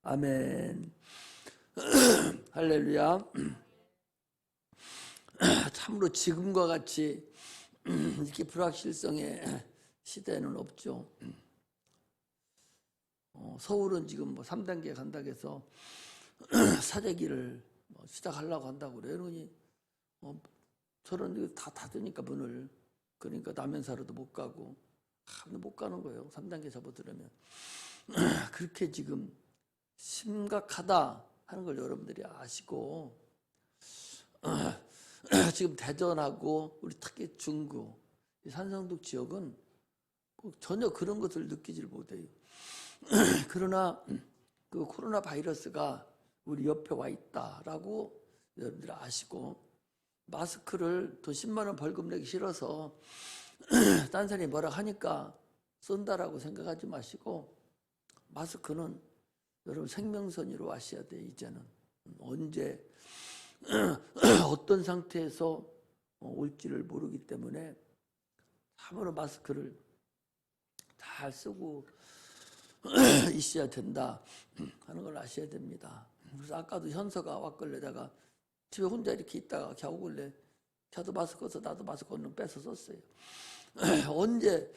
아멘. 할렐루야. 참으로 지금과 같이 이렇게 불확실성의 시대는 없죠. 서울은 지금 뭐 3단계 간다고 해서 사재기를 시작하려고 한다고 그래요. 그러니 저런 데 다 닫으니까 문을, 그러니까 남연사로도 못 가고 못 가는 거예요. 3단계 접어들으면. 그렇게 지금 심각하다 하는 걸 여러분들이 아시고, 지금 대전하고 우리 특히 중구 산성동 지역은 전혀 그런 것을 느끼질 못해요. 그러나 그 코로나 바이러스가 우리 옆에 와 있다라고 여러분들이 아시고, 마스크를 돈 10만 원 벌금 내기 싫어서 딴 사람이 뭐라 하니까 쏜다라고 생각하지 마시고, 마스크는 여러분 생명선이로 아셔야 돼요. 이제는 언제 어떤 상태에서 올지를 모르기 때문에 참으로 마스크를 잘 쓰고 있어야 된다 하는 걸 아셔야 됩니다. 그래서 아까도 현서가 왔길래 내가 집에 혼자 이렇게 있다가 겨우길래 걔도 마스크 써서 나도 마스크 얼른 뺏어 썼어요. 언제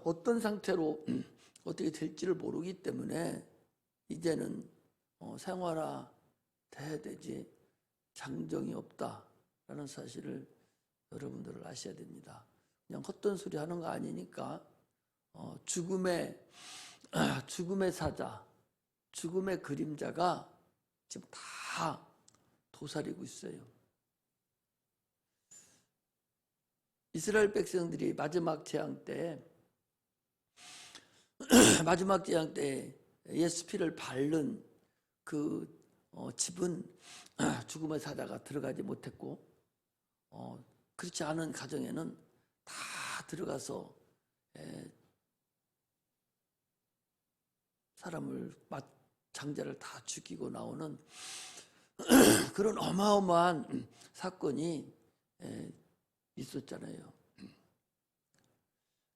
어떤 상태로 어떻게 될지를 모르기 때문에 이제는 생활화돼야 되지 장정이 없다라는 사실을 여러분들을 아셔야 됩니다. 그냥 헛된 소리 하는 거 아니니까 죽음의 사자, 죽음의 그림자가 지금 다 도사리고 있어요. 이스라엘 백성들이 마지막 재앙 때 예수 피를 바른 그 집은 죽음의 사자가 들어가지 못했고, 그렇지 않은 가정에는 다 들어가서 사람을 장자를 다 죽이고 나오는 그런 어마어마한 사건이 있었잖아요.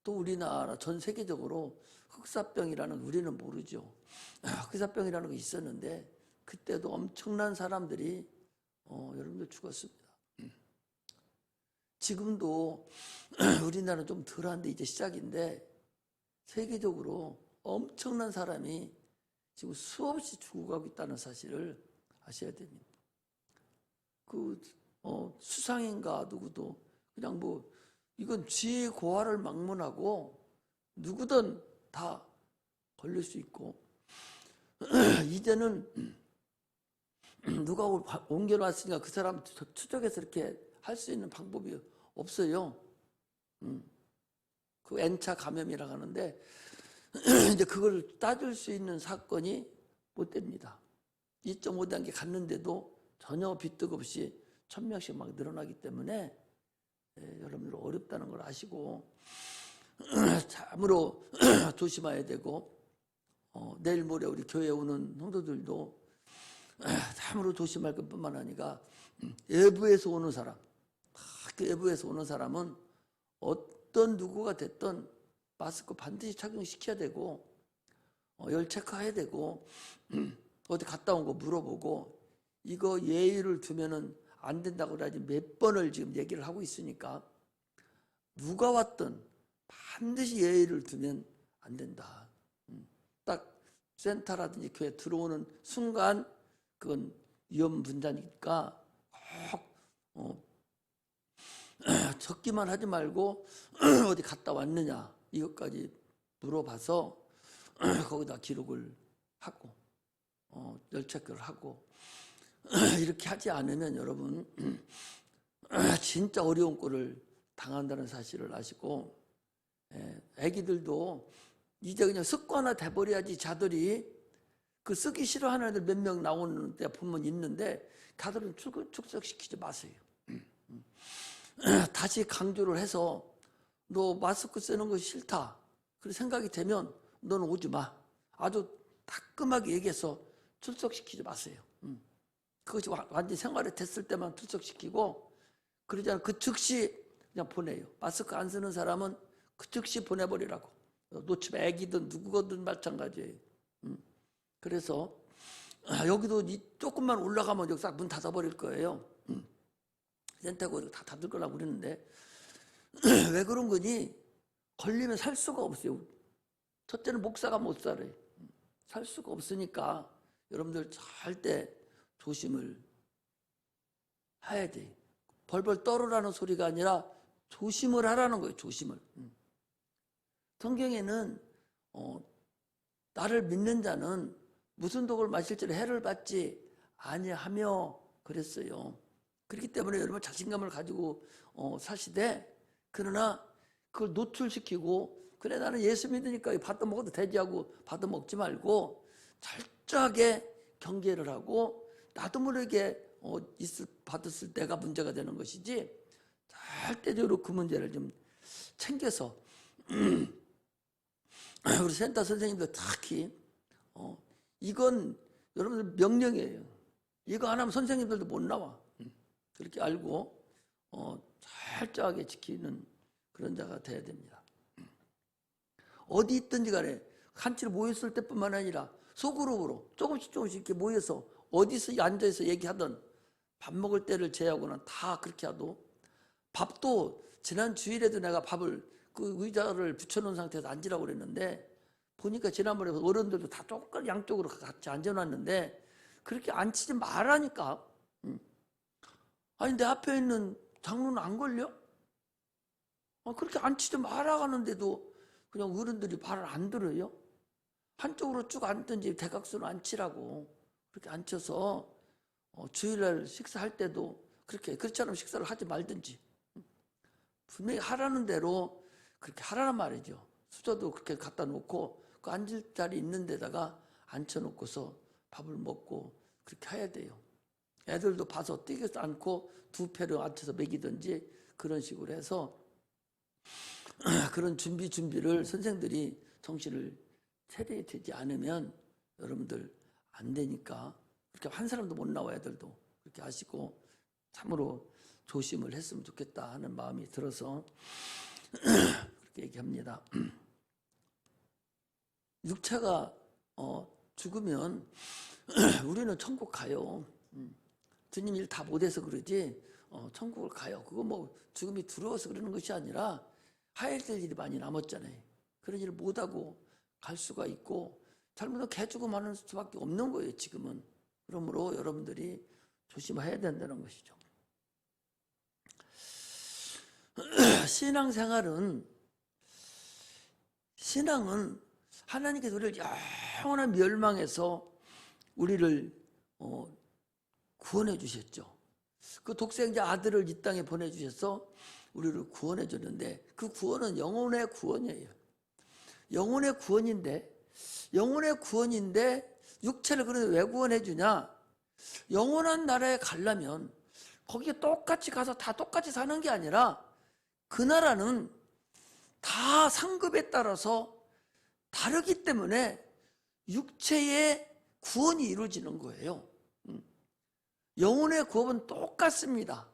또 우리나라 전 세계적으로 흑사병이라는, 우리는 모르죠. 흑사병이라는 게 있었는데 그때도 엄청난 사람들이 여러분들 죽었습니다. 지금도 우리나라는 좀 덜한데 이제 시작인데 세계적으로 엄청난 사람이 지금 수없이 죽어가고 있다는 사실을 아셔야 됩니다. 그 수상인가 누구도 그냥 뭐 이건 쥐의 고화를 막론하고 누구든 다 걸릴 수 있고, 이제는 누가 옮겨놨으니까 그 사람 추적해서 이렇게 할 수 있는 방법이 없어요. 그 N차 감염이라고 하는데 이제 그걸 따질 수 있는 사건이 못 됩니다. 2.5단계 갔는데도 전혀 비뚝 없이 1000명씩 막 늘어나기 때문에 여러분들 어렵다는 걸 아시고 참으로 조심해야 되고, 내일 모레 우리 교회에 오는 성도들도 참으로 조심할 것뿐만 아니라 외부에서 오는 사람, 외부에서 오는 사람은 어떤 누구가 됐든 마스크 반드시 착용시켜야 되고, 열 체크해야 되고, 어디 갔다 온 거 물어보고, 이거 예의를 두면은 안 된다고 그러지 몇 번을 지금 얘기를 하고 있으니까 누가 왔든 반드시 예의를 두면 안 된다. 딱 센터라든지 교회 들어오는 순간 그건 위험 분자니까 꼭 적기만 하지 말고 어디 갔다 왔느냐 이것까지 물어봐서 거기다 기록을 하고 열 체크를 하고 이렇게 하지 않으면 여러분 진짜 어려운 꼴을 당한다는 사실을 아시고, 애기들도 이제 그냥 습관화 돼버려야지. 자들이 그 쓰기 싫어하는 애들 몇 명 나오는 데 보면 있는데 가들은 축적시키지 마세요. 다시 강조를 해서 너 마스크 쓰는 거 싫다 그런 생각이 되면 너는 오지 마. 아주 따끔하게 얘기해서 출석시키지 마세요. 그것이 완전히 생활에 됐을 때만 출석시키고, 그러지 않으면 그 즉시 그냥 보내요. 마스크 안 쓰는 사람은 그 즉시 보내버리라고. 놓치면 애기든 누구든 마찬가지예요. 그래서 여기도 조금만 올라가면 여기 싹 문 닫아버릴 거예요. 센터고 다 닫을 거라고 그러는데 왜 그런 거니? 걸리면 살 수가 없어요. 첫째는 목사가 못 살아요. 살 수가 없으니까 여러분들 절대 조심을 해야 돼요. 벌벌 떨으라는 소리가 아니라 조심을 하라는 거예요. 조심을. 성경에는 나를 믿는 자는 무슨 독을 마실지라 해를 받지 아니하며 그랬어요. 그렇기 때문에 여러분 자신감을 가지고 사시되, 그러나 그걸 노출시키고 그래 나는 예수 믿으니까 받아 먹어도 되지 하고 받아 먹지 말고 철저하게 경계를 하고 나도 모르게 받았을 때가 문제가 되는 것이지, 절대적으로 그 문제를 좀 챙겨서 우리 센터 선생님들 특히 이건 여러분들 명령이에요. 이거 안 하면 선생님들도 못 나와. 그렇게 알고 철저하게 지키는 그런 자가 돼야 됩니다. 어디 있든지 간에 한치로 모였을 때뿐만 아니라 소그룹으로 조금씩 이렇게 모여서 어디서 앉아서 얘기하든 밥 먹을 때를 제외하고는 다 그렇게 하도, 밥도 지난 주일에도 내가 밥을 그 의자를 붙여놓은 상태에서 앉으라고 그랬는데 보니까 지난번에 어른들도 다 조금 양쪽으로 같이 앉아놨는데 그렇게 앉히지 말라니까. 아니 내 앞에 있는 장로는 안 걸려? 그렇게 앉히지 말아 가는데도 그냥 어른들이 말을 안 들어요? 한쪽으로 쭉 앉든지 대각선으로 앉히라고 그렇게 앉혀서 주일날 식사할 때도 그렇지 않으면 식사를 하지 말든지 분명히 하라는 대로 그렇게 하라는 말이죠. 수저도 그렇게 갖다 놓고 그 앉을 자리 있는 데다가 앉혀놓고서 밥을 먹고 그렇게 해야 돼요. 애들도 봐서 뛰어서 앉고 두 패를 앉혀서 먹이든지 그런 식으로 해서 그런 준비를 선생들이 정신을 차려야 되지 않으면 여러분들 안 되니까 그렇게 한 사람도 못 나와. 애들도 그렇게 하시고 참으로 조심을 했으면 좋겠다 하는 마음이 들어서 그렇게 얘기합니다. 육체가 죽으면 우리는 천국 가요. 주님 일 다 못해서 그러지 천국을 가요. 그거 뭐 죽음이 두려워서 그러는 것이 아니라 해야 될 일이 많이 남았잖아요. 그런 일을 못하고 갈 수가 있고 잘못하면 개죽음하는 수밖에 없는 거예요 지금은. 그러므로 여러분들이 조심해야 된다는 것이죠. 신앙은 하나님께서 우리를 영원한 멸망에서 우리를 구원해 주셨죠. 그 독생자 아들을 이 땅에 보내주셔서 우리를 구원해 줬는데 그 구원은 영혼의 구원이에요. 영혼의 구원인데 육체를 그런데 왜 구원해 주냐? 영원한 나라에 가려면 거기에 똑같이 가서 다 똑같이 사는 게 아니라 그 나라는 다 상급에 따라서 다르기 때문에 육체의 구원이 이루어지는 거예요. 영혼의 구원은 똑같습니다.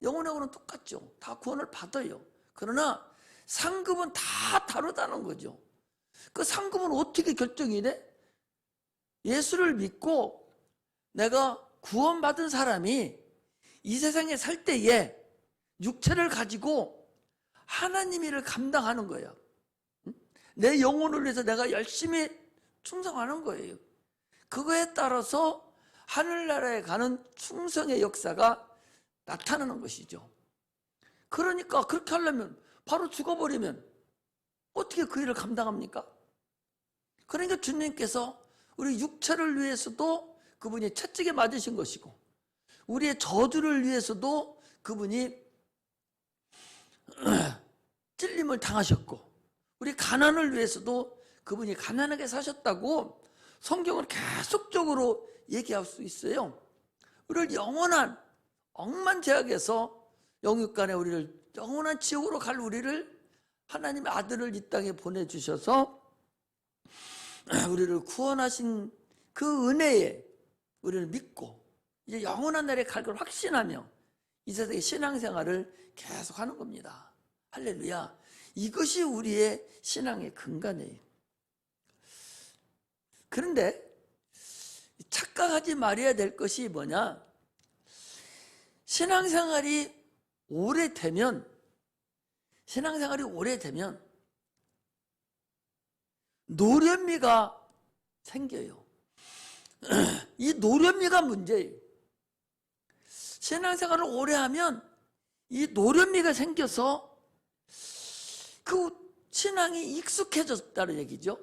영혼의 구원은 똑같죠. 다 구원을 받아요. 그러나 상급은 다 다르다는 거죠. 그 상급은 어떻게 결정이 돼? 예수를 믿고 내가 구원받은 사람이 이 세상에 살 때에 육체를 가지고 하나님 일을 감당하는 거예요. 내 영혼을 위해서 내가 열심히 충성하는 거예요. 그거에 따라서 하늘나라에 가는 충성의 역사가 나타나는 것이죠. 그러니까 그렇게 하려면 바로 죽어버리면 어떻게 그 일을 감당합니까? 그러니까 주님께서 우리 육체를 위해서도 그분이 채찍에 맞으신 것이고 우리의 저주를 위해서도 그분이 찔림을 당하셨고 우리 가난을 위해서도 그분이 가난하게 사셨다고 성경을 계속적으로 얘기할 수 있어요. 우리를 영원한 억만제약에서 영육간에 우리를 영원한 지옥으로 갈 우리를 하나님의 아들을 이 땅에 보내주셔서 우리를 구원하신 그 은혜에 우리를 믿고 이제 영원한 날에 갈 걸 확신하며 이 세상의 신앙생활을 계속하는 겁니다. 할렐루야. 이것이 우리의 신앙의 근간이에요. 그런데 착각하지 말아야 될 것이 뭐냐? 신앙생활이 오래되면 노련미가 생겨요. 이 노련미가 문제예요. 신앙생활을 오래 하면 이 노련미가 생겨서 그 신앙이 익숙해졌다는 얘기죠.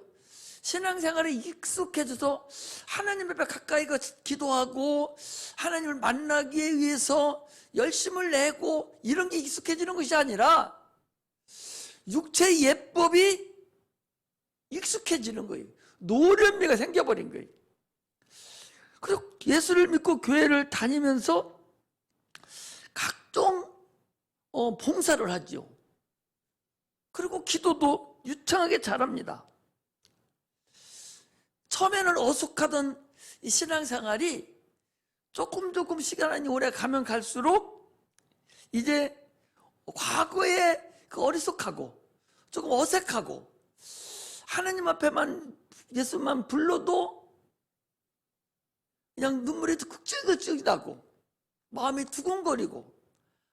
신앙생활에 익숙해져서 하나님 앞에 가까이 기도하고 하나님을 만나기 위해서 열심을 내고 이런 게 익숙해지는 것이 아니라 육체의 예법이 익숙해지는 거예요. 노련미가 생겨버린 거예요. 그래서 예수를 믿고 교회를 다니면서 각종 봉사를 하죠. 그리고 기도도 유창하게 잘합니다. 처음에는 어숙하던 이 신앙생활이 조금 시간이 오래 가면 갈수록 이제 과거에 그 어리숙하고 조금 어색하고 하나님 앞에만 예수만 불러도 그냥 눈물이 굵직굵직 나고 마음이 두근거리고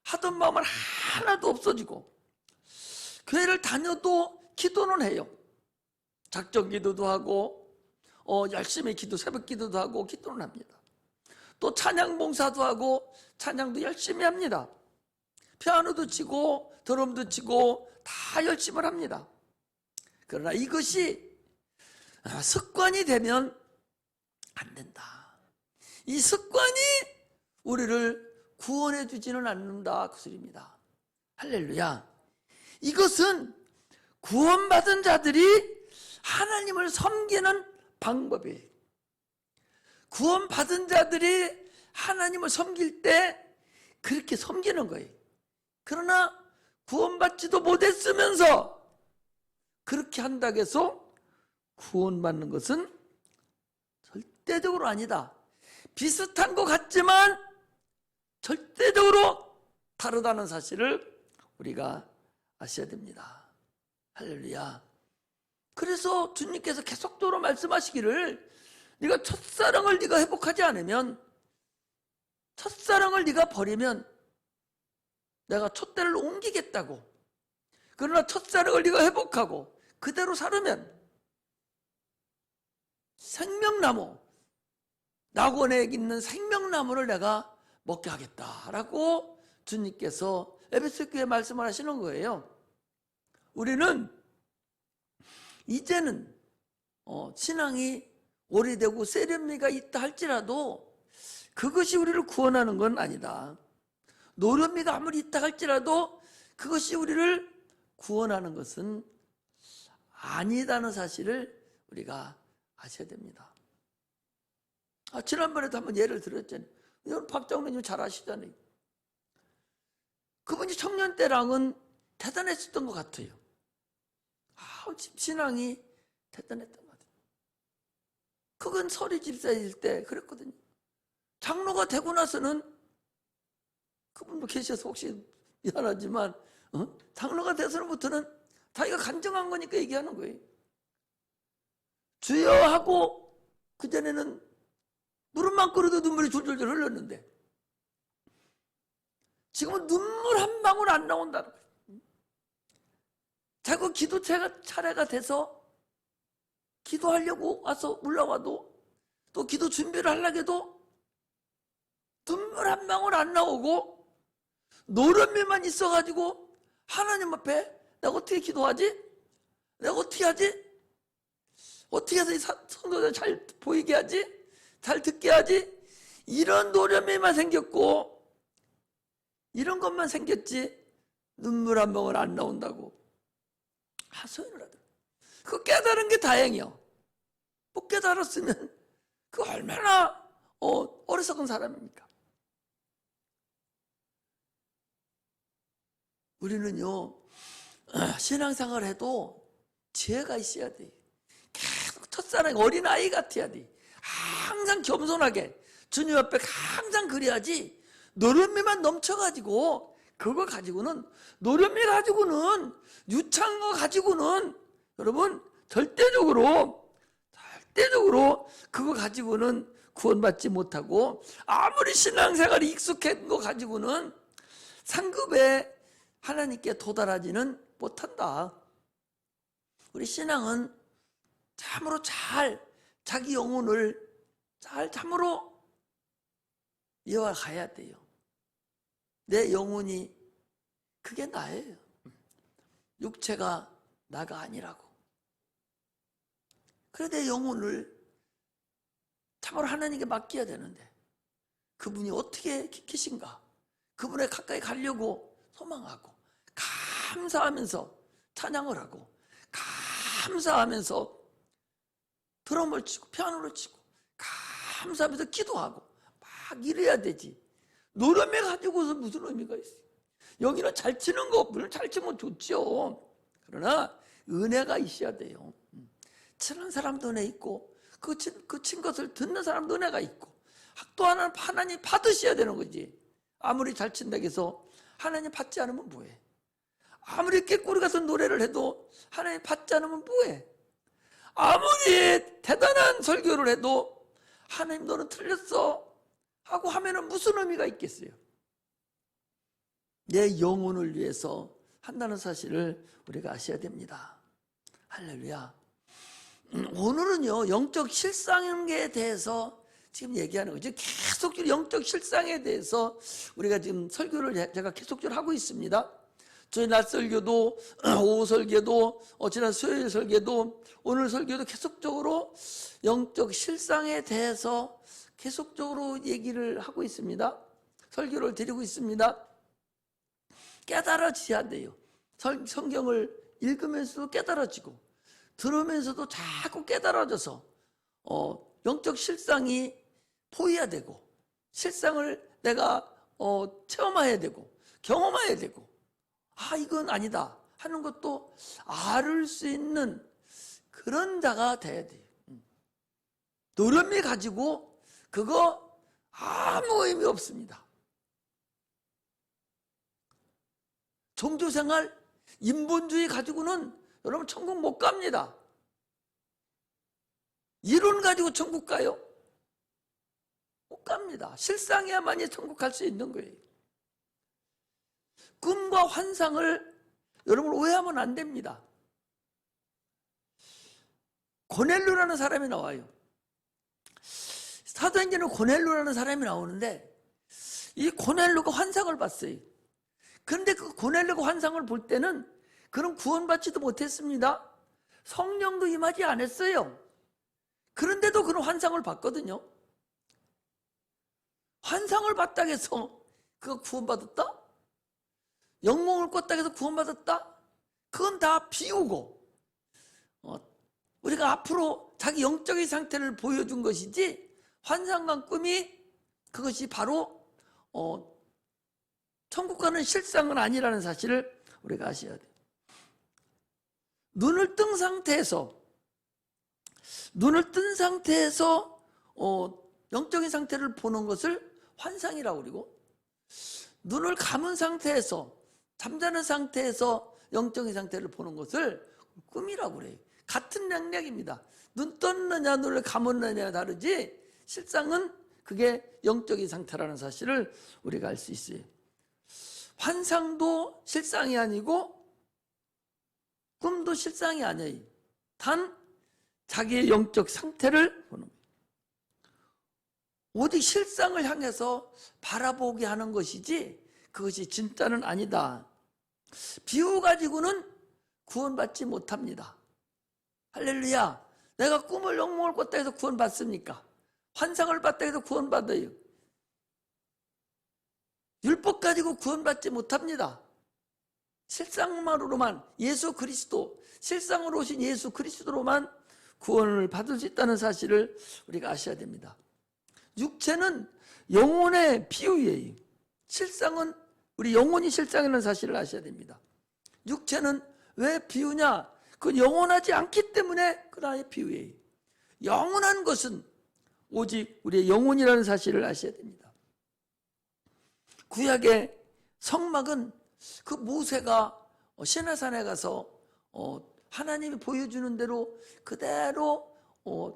하던 마음은 하나도 없어지고 교회를 다녀도 기도는 해요. 작정 기도도 하고 열심히 새벽 기도도 하고 기도는 합니다. 또 찬양 봉사도 하고 찬양도 열심히 합니다. 피아노도 치고 드럼도 치고 다 열심히 합니다. 그러나 이것이 습관이 되면 안 된다. 이 습관이 우리를 구원해 주지는 않는다 그 소리입니다. 할렐루야. 이것은 구원받은 자들이 하나님을 섬기는 방법이에요. 구원받은 자들이 하나님을 섬길 때 그렇게 섬기는 거예요. 그러나 구원받지도 못했으면서 그렇게 한다고 해서 구원받는 것은 절대적으로 아니다. 비슷한 것 같지만 절대적으로 다르다는 사실을 우리가 아셔야 됩니다. 할렐루야. 그래서 주님께서 계속적으로 말씀하시기를 네가 첫사랑을 네가 회복하지 않으면, 첫사랑을 네가 버리면 내가 촛대를 옮기겠다고. 그러나 첫사랑을 네가 회복하고 그대로 살으면 생명나무, 낙원에 있는 생명나무를 내가 먹게 하겠다라고 주님께서 에베소 교회에 말씀을 하시는 거예요. 우리는 이제는 신앙이 오래되고 세련미가 있다 할지라도 그것이 우리를 구원하는 건 아니다. 노련미가 아무리 있다 할지라도 그것이 우리를 구원하는 것은 아니다는 사실을 우리가 아셔야 됩니다. 지난번에도 한번 예를 들었잖아요. 여러분 박장로님 잘 아시잖아요. 그분이 청년 때랑은 대단했었던 것 같아요. 신앙이 대단했던 것 같아요. 그건 서리 집사일 때 그랬거든요. 장로가 되고 나서는 그분도 계셔서 혹시 미안하지만 장로가 돼서부터는 자기가 간증한 거니까 얘기하는 거예요. 주여 하고 그전에는 무릎만 꿇어도 눈물이 졸졸졸 흘렀는데 지금은 눈물 한 방울 안 나온다는 거예요. 자꾸 기도 차례가 돼서 기도하려고 와서 올라와도 또 기도 준비를 하려고 해도 눈물 한 방울 안 나오고 노련미만 있어가지고 하나님 앞에 내가 어떻게 기도하지? 내가 어떻게 하지? 어떻게 해서 이 성도들 잘 보이게 하지? 잘 듣게 하지? 이런 노련미만 생겼고 이런 것만 생겼지 눈물 한 방울 안 나온다고 하소연을 하더라. 그거 깨달은 게 다행이요. 못 깨달았으면 그 얼마나 어리석은 사람입니까? 우리는요 신앙생활을 해도 지혜가 있어야 돼. 계속 첫사랑 어린아이 같아야 돼. 항상 겸손하게 주님 앞에 항상 그래야지. 노련미만 넘쳐가지고 그거 가지고는 노련미 가지고는 유창한 거 가지고는 여러분 절대적으로 절대적으로 그거 가지고는 구원받지 못하고, 아무리 신앙생활이 익숙한 거 가지고는 상급에 하나님께 도달하지는 못한다. 우리 신앙은 참으로 잘 자기 영혼을 잘 참으로 이어가야 돼요. 내 영혼이 그게 나예요. 육체가 나가 아니라고. 그래 내 영혼을 참으로 하나님께 맡겨야 되는데 그분이 어떻게 계신가? 그분에 가까이 가려고 소망하고 감사하면서 찬양을 하고 감사하면서 드럼을 치고 피아노를 치고 감사하면서 기도하고 막 이래야 되지. 노름해 가지고서 무슨 의미가 있어요? 여기는 잘 치는 거 물론 잘 치면 좋죠. 그러나 은혜가 있어야 돼요. 치는 사람도 은혜 있고 그 친 것을 듣는 사람도 은혜가 있고 또 하나님 받으셔야 되는 거지. 아무리 잘 친다고 해서 하나님 받지 않으면 뭐해? 아무리 꾀꼬리 같은 노래를 해도 하나님 받지 않으면 뭐해? 아무리 대단한 설교를 해도 하나님 너는 틀렸어 하고 하면은 무슨 의미가 있겠어요? 내 영혼을 위해서 한다는 사실을 우리가 아셔야 됩니다. 할렐루야. 오늘은요 영적 실상에 대해서 지금 얘기하는 거죠. 계속적으로 영적 실상에 대해서 우리가 지금 설교를 제가 계속적으로 하고 있습니다. 저희 낮 설교도 오후 설교도 지난 수요일 설교도 오늘 설교도 계속적으로 영적 실상에 대해서 계속적으로 얘기를 하고 있습니다. 설교를 드리고 있습니다. 깨달아져야 돼요. 성경을 읽으면서도 깨달아지고 들으면서도 자꾸 깨달아져서 영적 실상이 보여야 되고 실상을 내가 체험해야 되고 경험해야 되고 이건 아니다 하는 것도 알을 수 있는 그런 자가 돼야 돼요. 노름이 가지고 그거 아무 의미 없습니다. 종교생활 인본주의 가지고는 여러분 천국 못 갑니다. 이론 가지고 천국 가요? 못 갑니다. 실상해야만이 천국 갈 수 있는 거예요. 꿈과 환상을 여러분 오해하면 안 됩니다. 고넬료라는 사람이 나와요. 사도행전에 고넬료라는 사람이 나오는데 이 고넬료가 환상을 봤어요. 그런데 그 고넬료가 환상을 볼 때는 그는 구원받지도 못했습니다. 성령도 임하지 않았어요. 그런데도 그는 환상을 봤거든요. 환상을 봤다고 해서 그가 구원받았다? 영몽을 꿨다고 해서 구원받았다? 그건 다 비우고 우리가 앞으로 자기 영적인 상태를 보여준 것이지 환상과 꿈이 그것이 바로 천국 가는 실상은 아니라는 사실을 우리가 아셔야 돼요. 눈을 뜬 상태에서 영적인 상태를 보는 것을 환상이라고 그러고 눈을 감은 상태에서 잠자는 상태에서 영적인 상태를 보는 것을 꿈이라고 그래요. 같은 맥락입니다. 눈 떴느냐 눈을 감았느냐가 다르지 실상은 그게 영적인 상태라는 사실을 우리가 알 수 있어요. 환상도 실상이 아니고 꿈도 실상이 아니에요. 단 자기의 영적 상태를 보는 거예요. 오직 실상을 향해서 바라보게 하는 것이지 그것이 진짜는 아니다. 비유 가지고는 구원받지 못합니다. 할렐루야. 내가 꿈을 영몽을 꿨다 해서 구원받습니까? 환상을 봤다 해서 구원받아요. 율법 가지고 구원받지 못합니다. 실상만으로만 예수 그리스도, 실상으로 오신 예수 그리스도로만 구원을 받을 수 있다는 사실을 우리가 아셔야 됩니다. 육체는 영혼의 비유예요. 실상은 우리 영혼이 실상이라는 사실을 아셔야 됩니다. 육체는 왜 비유냐? 그건 영원하지 않기 때문에 그 나의 비유예요. 영원한 것은 오직 우리의 영혼이라는 사실을 아셔야 됩니다. 구약의 성막은 그 모세가 시내산에 가서 하나님이 보여주는 대로 그대로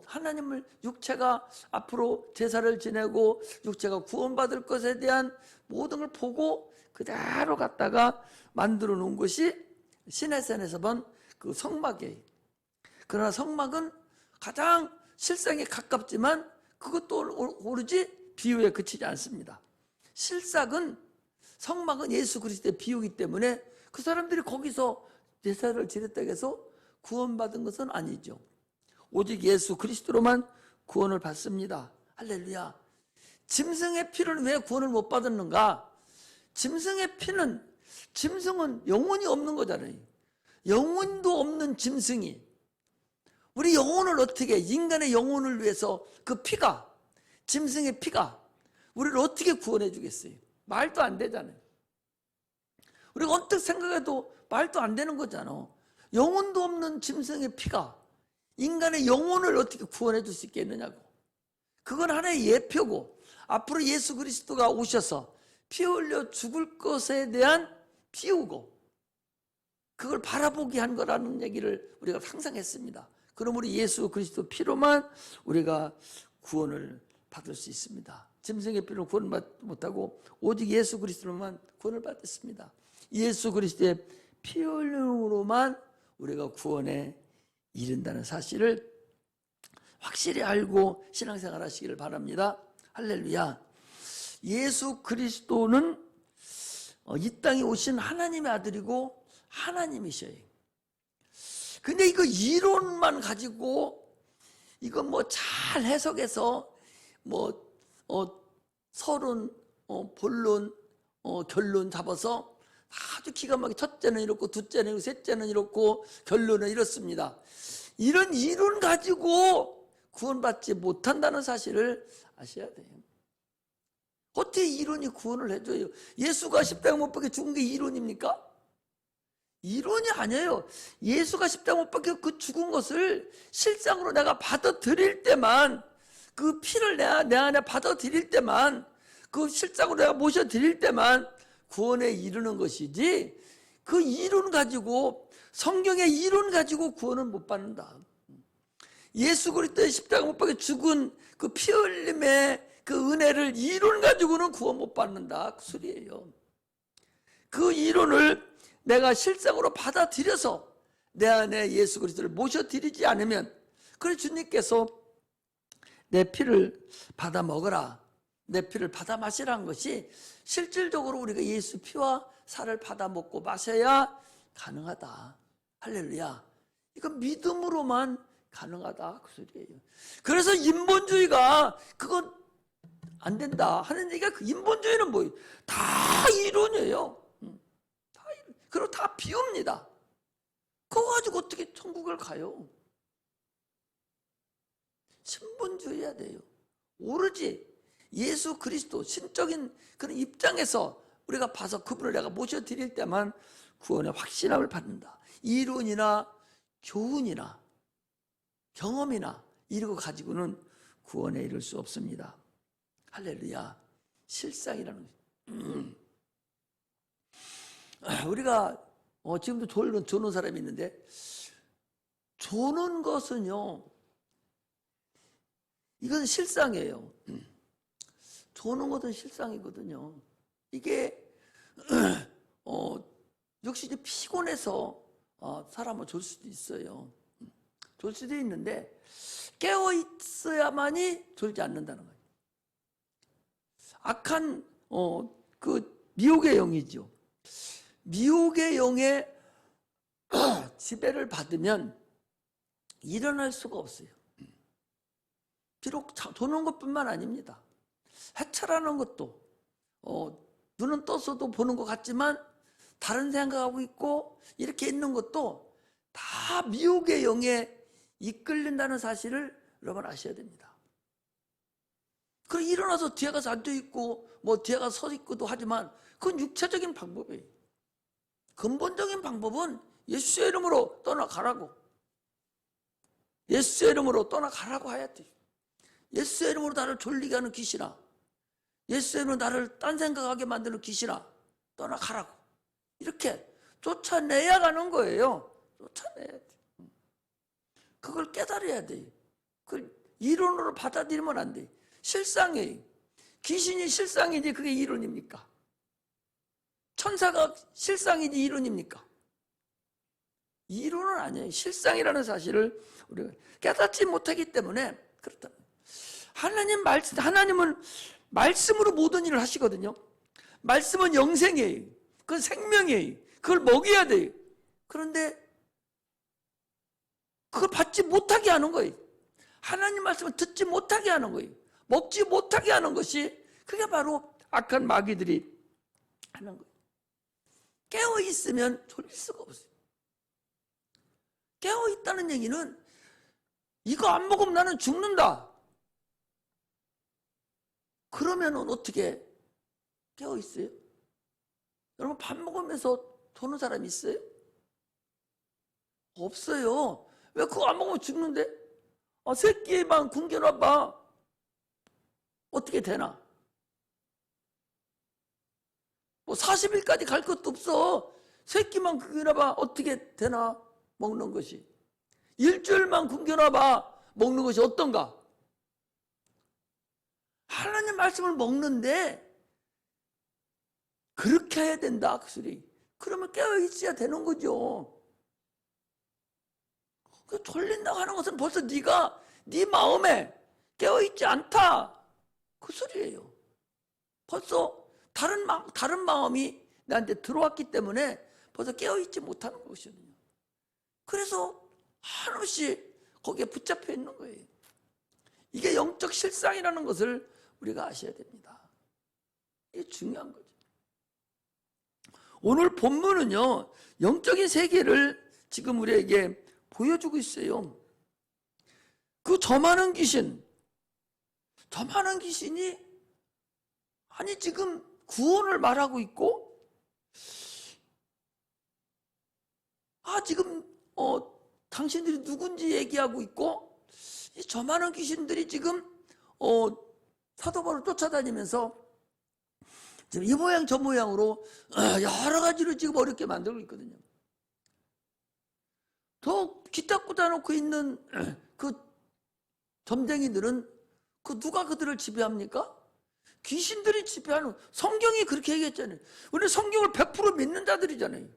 하나님을 육체가 앞으로 제사를 지내고 육체가 구원받을 것에 대한 모든 걸 보고 그대로 갖다가 만들어 놓은 것이 시내산에서 본 그 성막이에요. 그러나 성막은 가장 실상에 가깝지만 그것도 오로지 비유에 그치지 않습니다. 실상은 성막은 예수 그리스도의 비유이기 때문에 그 사람들이 거기서 제사를 지냈다고 해서 구원받은 것은 아니죠. 오직 예수 그리스도로만 구원을 받습니다. 할렐루야. 짐승의 피를 왜 구원을 못 받았는가? 짐승의 피는, 짐승은 영혼이 없는 거잖아요. 영혼도 없는 짐승이 우리 영혼을 어떻게, 인간의 영혼을 위해서 그 피가, 짐승의 피가 우리를 어떻게 구원해 주겠어요? 말도 안 되잖아요. 우리가 언뜻 생각해도 말도 안 되는 거잖아. 영혼도 없는 짐승의 피가 인간의 영혼을 어떻게 구원해 줄 수 있겠느냐고. 그건 하나의 예표고, 앞으로 예수 그리스도가 오셔서 피 흘려 죽을 것에 대한 비유고, 그걸 바라보게 한 거라는 얘기를 우리가 항상 했습니다. 그럼 우리 예수 그리스도 피로만 우리가 구원을 받을 수 있습니다. 짐승의 피로 구원을 받지 못하고 오직 예수 그리스도로만 구원을 받았습니다. 예수 그리스도의 피 흘림으로만 우리가 구원에 이른다는 사실을 확실히 알고 신앙생활 하시기를 바랍니다. 할렐루야. 예수 그리스도는 이 땅에 오신 하나님의 아들이고 하나님이셔요. 근데 이거 이론만 가지고 이거 뭐 잘 해석해서 서론, 본론, 결론 잡아서 아주 기가 막히게 첫째는 이렇고 둘째는 이렇고 셋째는 이렇고 결론은 이렇습니다. 이런 이론 가지고 구원받지 못한다는 사실을 아셔야 돼요. 어떻게 이론이 구원을 해줘요? 예수가 십자가 못 박혀 죽은 게 이론입니까? 이론이 아니에요. 예수가 십자가 못 박혀 그 죽은 것을 실상으로 내가 받아들일 때만, 그 피를 내 안에 받아들일 때만, 그 실상으로 내가 모셔드릴 때만 구원에 이르는 것이지, 그 이론 가지고, 성경의 이론 가지고 구원은 못 받는다. 예수 그리스도의 십자가 못 박혀 죽은 그 피 흘림의 그 은혜를 이론 가지고는 구원 못 받는다, 그 소리예요. 그 이론을 내가 실상으로 받아들여서 내 안에 예수 그리스도를 모셔드리지 않으면, 그래서 주님께서 내 피를 받아 먹으라, 내 피를 받아 마시라는 것이 실질적으로 우리가 예수 피와 살을 받아 먹고 마셔야 가능하다. 할렐루야. 이건 믿음으로만 가능하다, 그 소리예요. 그래서 인본주의가 그건 안 된다 하는 얘기가, 그 인본주의는 뭐예요? 다 이론이에요. 그리고 다 비웁니다. 그거 가지고 어떻게 천국을 가요? 신본주의해야 돼요. 오로지 예수 그리스도 신적인 그런 입장에서 우리가 봐서 그분을 내가 모셔드릴 때만 구원의 확신함을 받는다. 이론이나 교훈이나 경험이나 이런 거 가지고는 구원에 이를 수 없습니다. 할렐루야. 실상이라는 우리가 지금도 조는 사람이 있는데, 조는 것은요, 이건 실상이에요. 조는 것은 실상이거든요. 이게 역시 이제 피곤해서 사람을 졸 수도 있어요. 졸 수도 있는데 깨어 있어야만이 졸지 않는다는 거예요. 악한 그 미혹의 영이죠. 미혹의 영의 지배를 받으면 일어날 수가 없어요. 비록 도는 것뿐만 아닙니다. 해찰하는 것도 눈은 떴어도 보는 것 같지만 다른 생각하고 있고 이렇게 있는 것도 다 미혹의 영에 이끌린다는 사실을 여러분 아셔야 됩니다. 그럼 일어나서 뒤에 가서 앉아있고 뭐 뒤에 가서 서 있고도 하지만 그건 육체적인 방법이에요. 근본적인 방법은 예수의 이름으로 떠나가라고. 예수의 이름으로 떠나가라고 해야 돼요. 예수의 이름으로 나를 졸리게 하는 귀신아, 예수의 이름으로 나를 딴 생각하게 만드는 귀신아, 떠나가라고. 이렇게 쫓아내야 가는 거예요. 쫓아내야 돼요. 그걸 깨달아야 돼요. 그 이론으로 받아들이면 안 돼. 실상이에요. 귀신이 실상이지 그게 이론입니까? 천사가 실상이지 이론입니까? 이론은 아니에요. 실상이라는 사실을 우리가 깨닫지 못하기 때문에 그렇다. 하나님은 말씀으로 모든 일을 하시거든요. 말씀은 영생이에요. 그건 생명이에요. 그걸 먹여야 돼요. 그런데 그걸 받지 못하게 하는 거예요. 하나님 말씀을 듣지 못하게 하는 거예요. 먹지 못하게 하는 것이 그게 바로 악한 마귀들이 하는 거예요. 깨어있으면 졸릴 수가 없어요. 깨어있다는 얘기는 이거 안 먹으면 나는 죽는다. 그러면은 어떻게 깨어있어요? 여러분 밥 먹으면서 도는 사람 있어요? 없어요. 왜 그거 안 먹으면 죽는데? 새끼만 굶겨놔봐. 어떻게 되나? 뭐 40일까지 갈 것도 없어. 새끼만 굶겨놔봐. 어떻게 되나? 먹는 것이. 일주일만 굶겨놔봐. 먹는 것이 어떤가? 하나님 말씀을 먹는데 그렇게 해야 된다. 그 소리. 그러면 깨어있어야 되는 거죠. 그 졸린다고 하는 것은 벌써 네가 네 마음에 깨어있지 않다. 그 소리예요. 벌써 다른 마음이 나한테 들어왔기 때문에 벌써 깨어있지 못하는 것이거든요. 그래서 한없이 거기에 붙잡혀 있는 거예요. 이게 영적 실상이라는 것을 우리가 아셔야 됩니다. 이게 중요한 거죠. 오늘 본문은요, 영적인 세계를 지금 우리에게 보여주고 있어요. 그 저 많은 귀신이 아니 지금 구원을 말하고 있고, 지금 당신들이 누군지 얘기하고 있고, 이 저 많은 귀신들이 지금 사도 바울을 쫓아다니면서 지금 이 모양 저 모양으로 여러 가지로 지금 어렵게 만들고 있거든요. 더 기딱구다 놓고 있는 그 점쟁이들은 누가 그들을 지배합니까? 귀신들이 지배하는, 성경이 그렇게 얘기했잖아요. 우리 성경을 100% 믿는 자들이잖아요.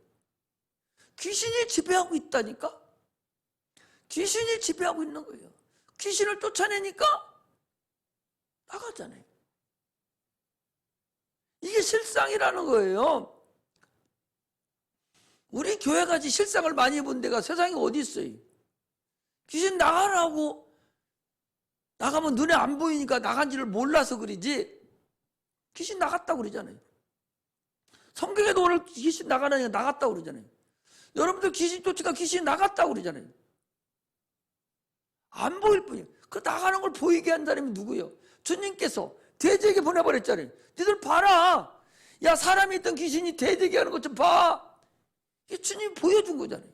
귀신이 지배하고 있다니까? 귀신이 지배하고 있는 거예요. 귀신을 쫓아내니까 나가잖아요. 이게 실상이라는 거예요. 우리 교회같이 실상을 많이 본 데가 세상에 어디 있어요? 귀신 나가라고 나가면 눈에 안 보이니까 나간지를 몰라서 그러지, 귀신 나갔다고 그러잖아요. 성경에도 오늘 귀신 나가라니까 나갔다고 그러잖아요. 여러분들 귀신 쫓으니까 귀신 나갔다고 그러잖아요. 안 보일 뿐이에요. 그 나가는 걸 보이게 한 사람이 누구예요? 주님께서 대제에게 보내버렸잖아요. 니들 봐라. 야, 사람이 있던 귀신이 대제에게 하는 것 좀 봐. 이게 주님이 보여준 거잖아요.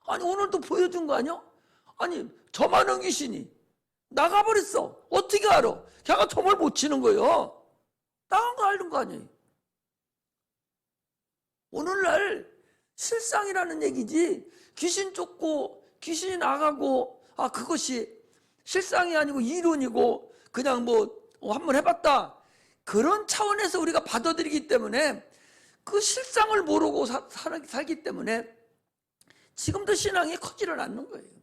아니 오늘도 보여준 거 아니야? 아니 저 많은 귀신이 나가버렸어. 어떻게 알아? 걔가 점을 못 치는 거예요. 나간 거 알는 거 아니에요. 오늘날 실상이라는 얘기지, 귀신 쫓고 귀신이 나가고 그것이 실상이 아니고 이론이고 그냥 한번 해봤다, 그런 차원에서 우리가 받아들이기 때문에 그 실상을 모르고 살기 때문에 지금도 신앙이 커지를 않는 거예요.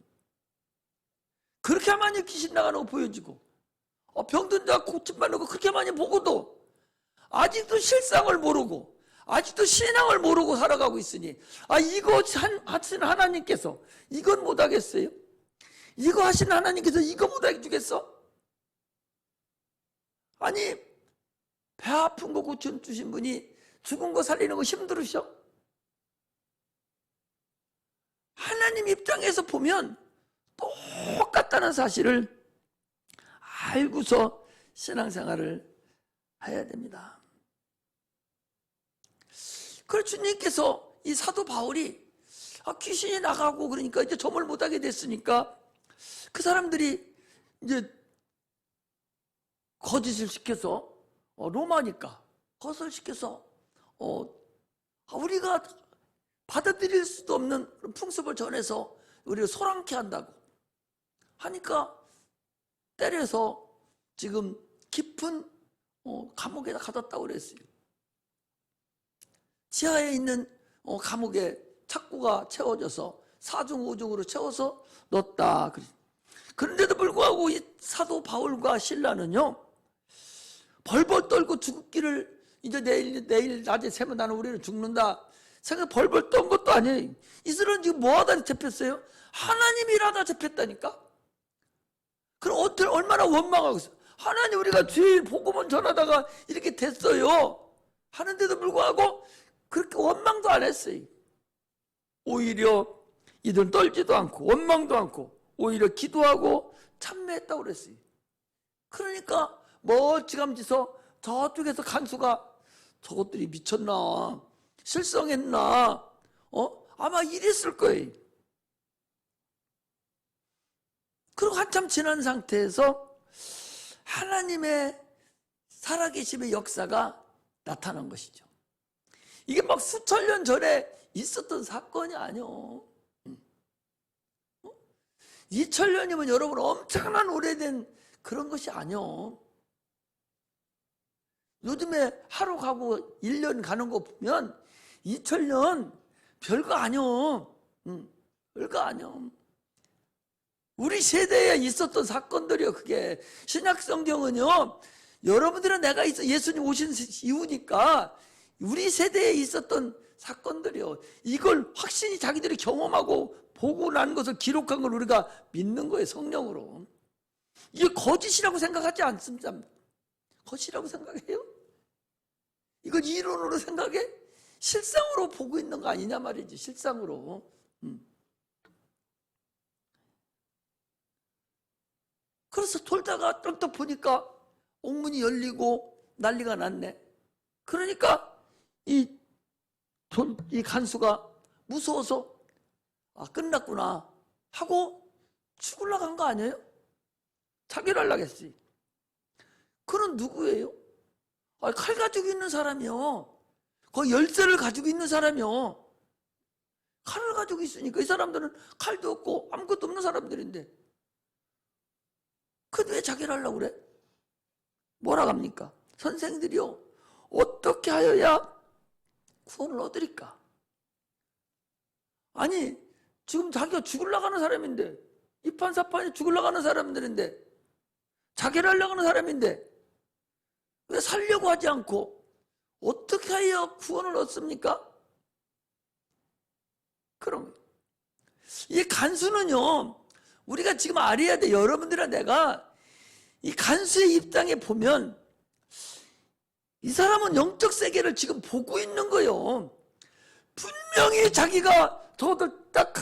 그렇게 많이 귀신 나가는 거 보여지고 병든 자 고침받는 거 그렇게 많이 보고도 아직도 실상을 모르고 아직도 신앙을 모르고 살아가고 있으니 이거 하신 하나님께서 이건 못하겠어요? 이거 하신 하나님께서 이거 못하게 주겠어? 아니 배 아픈 거 고쳐주신 분이 죽은 거 살리는 거 힘들으셔? 하나님 입장에서 보면 똑같다는 사실을 알고서 신앙생활을 해야 됩니다. 그래서 주님께서 이 사도 바울이 귀신이 나가고 그러니까 이제 점을 못하게 됐으니까 그 사람들이 이제 거짓을 시켜서 로마니까 거짓을 시켜서 우리가 받아들일 수도 없는 풍습을 전해서 우리를 소란케 한다고 하니까 때려서 지금 깊은 감옥에다 가뒀다고 그랬어요. 지하에 있는 감옥에 착고가 채워져서 4중 5중으로 채워서 넣었다. 그런데도 불구하고 이 사도 바울과 실라는요, 벌벌 떨고 죽기를 이제 내일 낮에 새면 나는 우리는 죽는다 생각 벌벌 떤 것도 아니에요. 이들은 지금 뭐하다 잡혔어요? 하나님이 일하다 잡혔다니까. 그럼 얼마나 원망하고 있어요. 하나님, 우리가 주일 복음은 전하다가 이렇게 됐어요 하는데도 불구하고 그렇게 원망도 안 했어요. 오히려 이들은 떨지도 않고 원망도 않고 오히려 기도하고 참매했다고 그랬어요. 그러니까 멀찌감치서 저쪽에서 간수가 저것들이 미쳤나 실성했나 아마 이랬을 거예요. 그리고 한참 지난 상태에서 하나님의 살아계심의 역사가 나타난 것이죠. 이게 막 수천 년 전에 있었던 사건이 아니요. 2000년이면 여러분 엄청난 오래된 그런 것이 아니요. 요즘에 하루 가고 1년 가는 거 보면 2000년 별거 아니요. 별거 아니요. 우리 세대에 있었던 사건들이요. 그게 신약 성경은요, 여러분들은 내가 예수님 오신 이후니까 우리 세대에 있었던 사건들이요, 이걸 확신이 자기들이 경험하고 보고 난 것을 기록한 걸 우리가 믿는 거예요. 성령으로. 이게 거짓이라고 생각하지 않습니다. 거짓이라고 생각해요? 이건 이론으로 생각해? 실상으로 보고 있는 거 아니냐 말이지. 실상으로. 그래서 돌다가 또 보니까 옥문이 열리고 난리가 났네. 그러니까 이 간수가 무서워서 끝났구나 하고 죽으려 간 거 아니에요? 자결 하려고 했어요. 그는 누구예요? 칼 가지고 있는 사람이요. 거의 열쇠를 가지고 있는 사람이요. 칼을 가지고 있으니까 이 사람들은 칼도 없고 아무것도 없는 사람들인데 왜 자결 하려고 그래? 뭐라 합니까? 선생들이요, 어떻게 하여야 구원을 얻으리까? 아니, 지금 자기가 죽으려고 하는 사람인데, 이판사판이 죽으려고 하는 사람들인데, 자결하려고 하는 사람인데 왜 살려고 하지 않고 어떻게 하여 구원을 얻습니까? 그런 거예요. 이 간수는요, 우리가 지금 알아야 돼. 여러분들이랑 내가 이 간수의 입장에 보면 이 사람은 영적 세계를 지금 보고 있는 거예요. 분명히 자기가 저것들 딱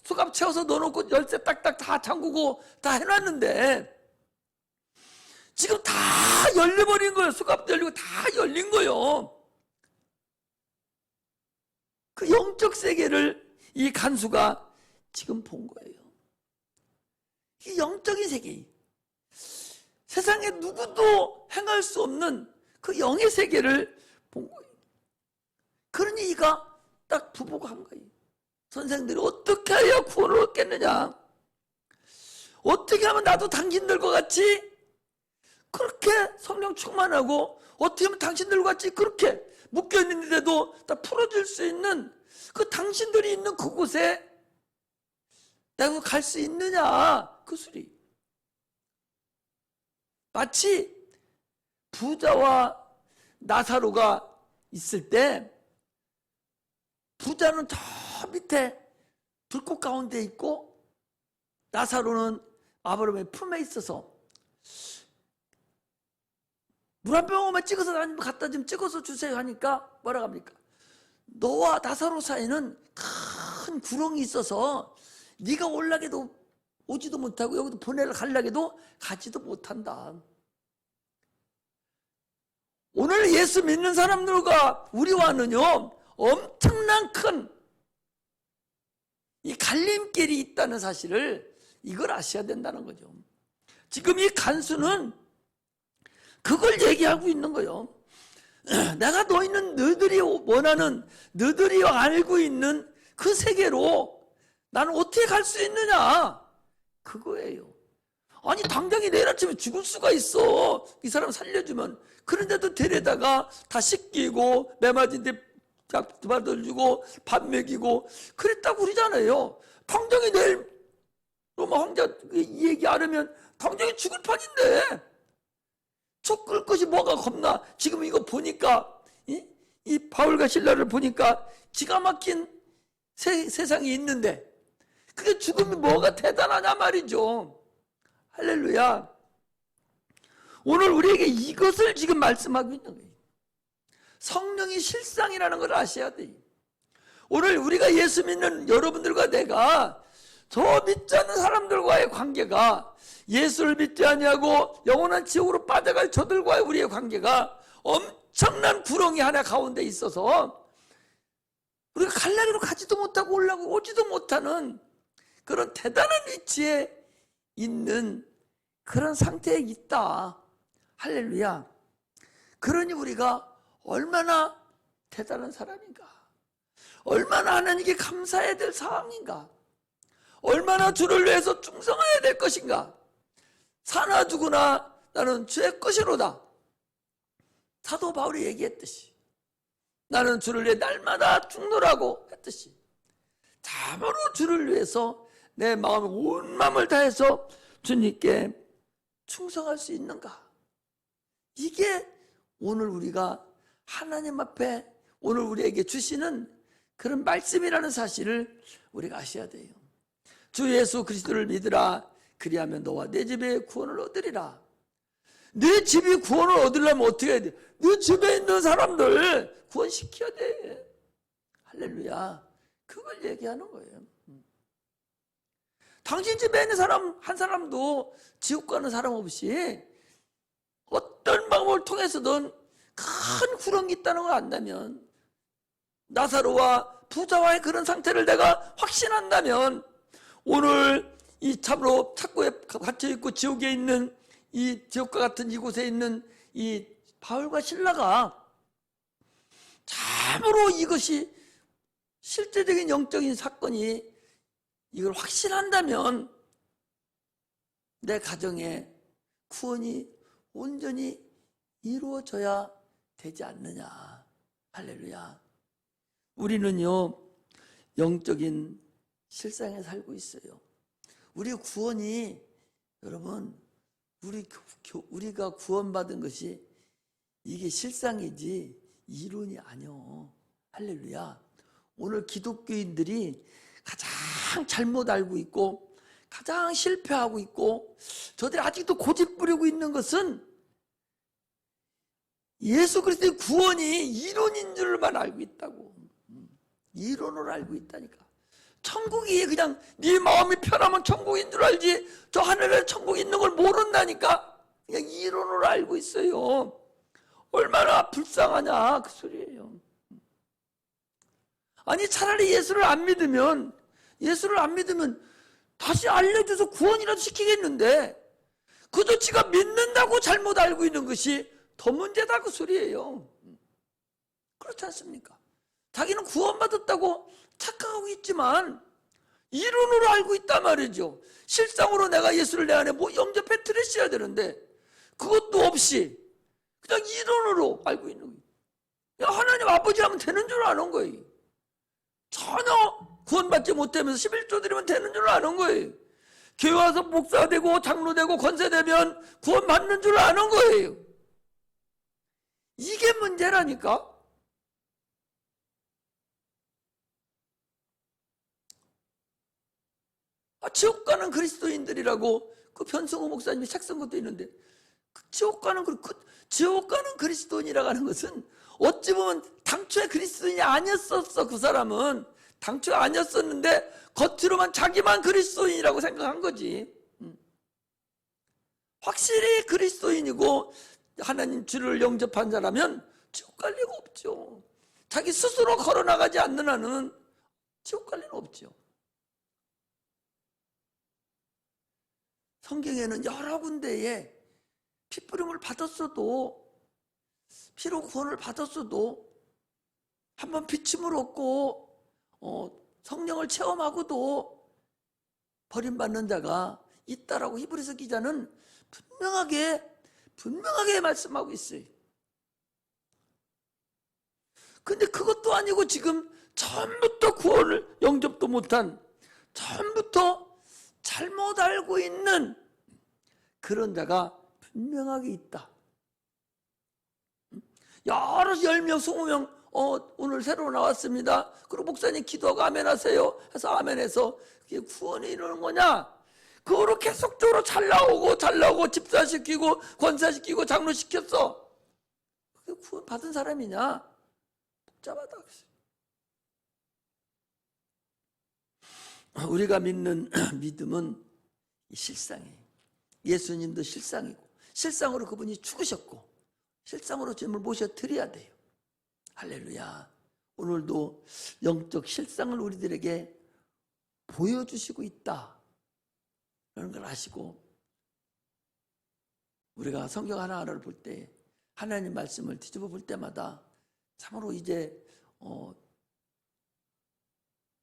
수갑 채워서 넣어놓고 열쇠 딱딱 다 잠그고 다 해놨는데 지금 다 열려버린 거예요. 수갑도 열리고 다 열린 거예요. 그 영적 세계를 이 간수가 지금 본 거예요. 이 영적인 세계, 세상에 누구도 행할 수 없는 그 영의 세계를 본 거예요. 그러니 이가 딱 부보고 한 거예요. 선생들이 어떻게 해야 구원을 얻겠느냐? 어떻게 하면 나도 당신들과 같이 그렇게 성령 충만하고 어떻게 하면 당신들과 같이 그렇게 묶여있는데도 다 풀어줄 수 있는 그 당신들이 있는 그곳에 내가 갈 수 있느냐? 그 소리. 마치 부자와 나사로가 있을 때 부자는 저 밑에 불꽃 가운데 있고 나사로는 아브라함의 품에 있어서 물 한 병만 찍어서 갖다 좀 찍어서 주세요 하니까 뭐라고 합니까? 너와 나사로 사이는 큰 구렁이 있어서 네가 올라게도 오지도 못하고 여기도 보내러 가려게도 가지도 못한다. 오늘 예수 믿는 사람들과 우리와는요 엄청난 큰 이 갈림길이 있다는 사실을 이걸 아셔야 된다는 거죠. 지금 이 간수는 그걸 얘기하고 있는 거예요. 내가 너희들이 원하는, 너희들이 알고 있는 그 세계로 나는 어떻게 갈 수 있느냐? 그거예요. 아니 당장에 내일 아침에 죽을 수가 있어. 이 사람 살려주면. 그런데도 데려다가 다 씻기고 매맞은데 밥을 주고 밥 먹이고 그랬다고 그러잖아요. 당장에 내일 로마 황제 이 얘기 안 하면 당장에 죽을 판인데 속 끓을 것이 뭐가 겁나. 지금 이거 보니까 이 바울과 실라를 보니까 기가 막힌 세상이 있는데 그게 죽음이 뭐가 대단하냐 말이죠. 할렐루야. 오늘 우리에게 이것을 지금 말씀하고 있는 거예요. 성령이 실상이라는 걸 아셔야 돼요. 오늘 우리가 예수 믿는 여러분들과 내가 저 믿지 않는 사람들과의 관계가 예수를 믿지 아니하고 영원한 지옥으로 빠져갈 저들과의 우리의 관계가 엄청난 구렁이 하나 가운데 있어서 우리가 갈라기로 가지도 못하고 올라가고 오지도 못하는 그런 대단한 위치에 있는 그런 상태에 있다. 할렐루야. 그러니 우리가 얼마나 대단한 사람인가, 얼마나 하나님께 감사해야 될 상황인가, 얼마나 주를 위해서 충성해야 될 것인가. 사나 죽으나 나는 주의 것이로다. 사도 바울이 얘기했듯이 나는 주를 위해 날마다 죽노라고 했듯이 참으로 주를 위해서 내 마음의 온 마음을 다해서 주님께 충성할 수 있는가. 이게 오늘 우리가 하나님 앞에 오늘 우리에게 주시는 그런 말씀이라는 사실을 우리가 아셔야 돼요. 주 예수 그리스도를 믿으라. 그리하면 너와 내 집에 구원을 얻으리라. 내 집이 구원을 얻으려면 어떻게 해야 돼? 네 집에 있는 사람들 구원시켜야 돼. 할렐루야. 그걸 얘기하는 거예요. 당신 집에 있는 사람 한 사람도 지옥 가는 사람 없이 어떤 방법을 통해서든 큰 구렁이 있다는 걸 안다면, 나사로와 부자와의 그런 상태를 내가 확신한다면 오늘 이 참으로 착고에 갇혀있고 지옥에 있는 이 지옥과 같은 이곳에 있는 이 바울과 실라가 참으로 이것이 실제적인 영적인 사건이 이걸 확신한다면 내 가정에 구원이 온전히 이루어져야 되지 않느냐. 할렐루야. 우리는요 영적인 실상에 살고 있어요. 우리 구원이, 여러분, 우리가 구원받은 것이 이게 실상이지 이론이 아니요. 할렐루야. 오늘 기독교인들이 가장 잘못 알고 있고 가장 실패하고 있고 저들이 아직도 고집 부리고 있는 것은 예수 그리스도의 구원이 이론인 줄만 알고 있다고. 이론으로 알고 있다니까. 천국이 그냥 네 마음이 편하면 천국인 줄 알지 저 하늘에 천국이 있는 걸 모른다니까. 그냥 이론으로 알고 있어요. 얼마나 불쌍하냐 그 소리예요. 아니 차라리 예수를 안 믿으면 다시 알려줘서 구원이라도 시키겠는데 그저 지가 믿는다고 잘못 알고 있는 것이 더 문제다 그 소리예요. 그렇지 않습니까? 자기는 구원받았다고 착각하고 있지만 이론으로 알고 있단 말이죠. 실상으로 내가 예수를 내 안에 영접해 드렸어야 되는데 그것도 없이 그냥 이론으로 알고 있는 거예요. 하나님 아버지라면 되는 줄 아는 거예요. 전혀 구원받지 못하면서 11조 드리면 되는 줄 아는 거예요. 교회 와서 목사 되고 장로 되고 권세 되면 구원받는 줄 아는 거예요. 이게 문제라니까. 지옥 가는 그리스도인들이라고 그 변성호 목사님이 책 쓴 것도 있는데 지옥 가는 그리스도인이라고 하는 것은 어찌 보면 당초에 그리스도인이 아니었었어. 그 사람은 당초에 아니었었는데 겉으로만 자기만 그리스도인이라고 생각한 거지. 확실히 그리스도인이고 하나님 주를 영접한 자라면 지옥 갈 리가 없죠. 자기 스스로 걸어나가지 않는 한은 지옥 갈 리는 없죠. 성경에는 여러 군데에 피부름을 받았어도, 피로 구원을 받았어도, 한번 비침을 얻고 성령을 체험하고도 버림받는 자가 있다라고 히브리서 기자는 분명하게 말씀하고 있어요. 근데 그것도 아니고 지금 처음부터 구원을 영접도 못한, 처음부터 잘못 알고 있는 그런 자가 분명하게 있다. 여러 10명, 20명 오늘 새로 나왔습니다. 그리고 목사님 기도하고 아멘 하세요 해서 아멘해서 그게 구원이 이루는 거냐? 그거로 계속적으로 잘 나오고 집사시키고 권사시키고 장로시켰어. 그게 구원 받은 사람이냐? 복잡하다. 우리가 믿는 믿음은 실상이에요. 예수님도 실상이고, 실상으로 그분이 죽으셨고, 실상으로 주님을 모셔드려야 돼요. 할렐루야. 오늘도 영적 실상을 우리들에게 보여주시고 있다 라는 걸 아시고, 우리가 성경 하나하나를 볼 때, 하나님 말씀을 뒤집어 볼 때마다 참으로 이제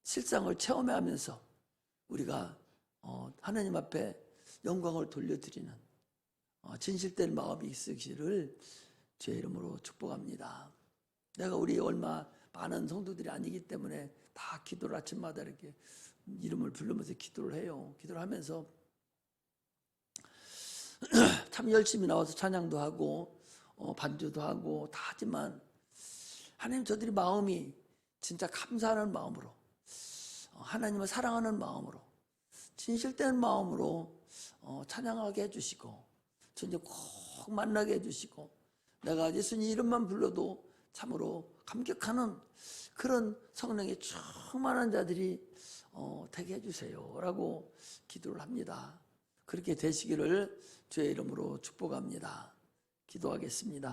실상을 체험하면서 우리가 하나님 앞에 영광을 돌려드리는 진실된 마음이 있으시기를 주의 이름으로 축복합니다. 내가 우리 얼마 많은 성도들이 아니기 때문에 다 기도를 아침마다 이렇게 이름을 부르면서 기도를 해요. 기도를 하면서 참 열심히 나와서 찬양도 하고 반주도 하고 다 하지만, 하나님, 저들이 마음이 진짜 감사하는 마음으로, 하나님을 사랑하는 마음으로, 진실된 마음으로 찬양하게 해주시고, 저 이제 꼭 만나게 해주시고, 내가 예수님 이름만 불러도 참으로 감격하는 그런 성령의 충만한 자들이 되게 해주세요 라고 기도를 합니다. 그렇게 되시기를 주의 이름으로 축복합니다. 기도하겠습니다.